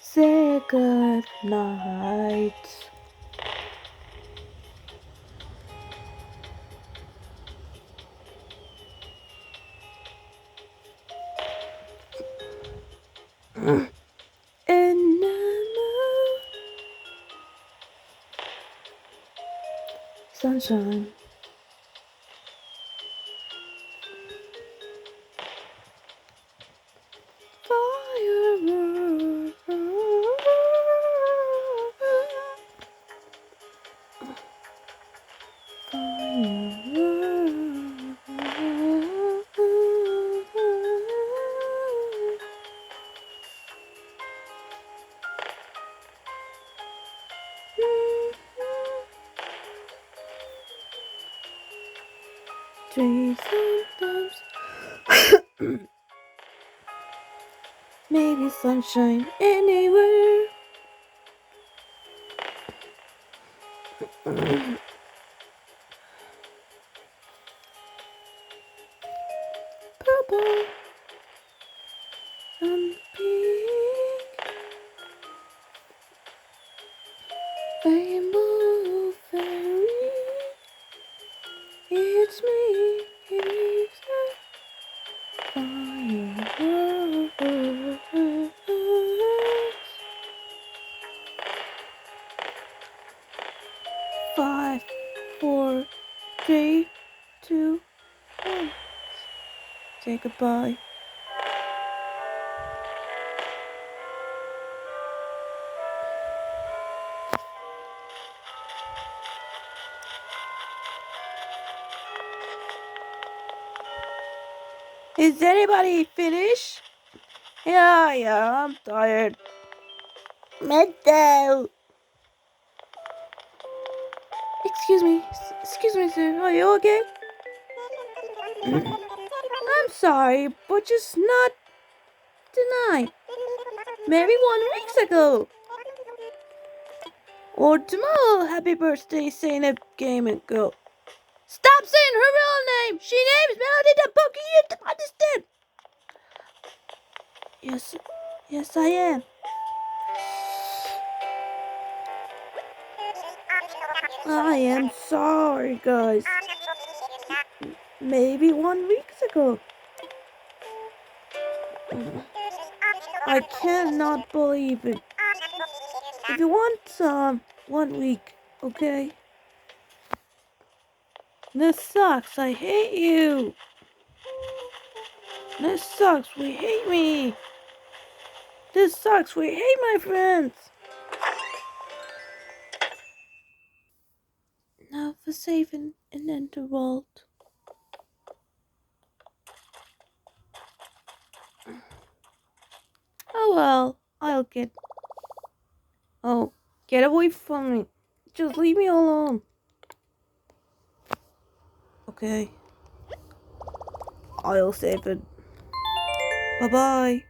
Say good night. In the moon, sunshine. Trees sometimes. Maybe sunshine anywhere. Purple and pink. Rainbow fairy. It's me. It's fireworks. 5, 4, 3, 2, 1. Say goodbye. Is anybody finished? Yeah, I'm tired. Mental. Excuse me, sir. Are you okay? I'm sorry, but just not tonight. Maybe 1 week ago. Or tomorrow. Happy birthday, Zainab Gaming Girl. Stop saying her real name. She name's Melody the Pokey. You don't understand. Yes, I am. I am sorry, guys. Maybe 1 week ago. I cannot believe it. If you want 1 week, okay? This sucks. I hate you. This sucks. We hate me. This sucks. We hate my friends. Now for saving an interworld. Oh well, I'll get. Oh, get away from me. Just leave me alone. Okay. I'll save it. Bye bye.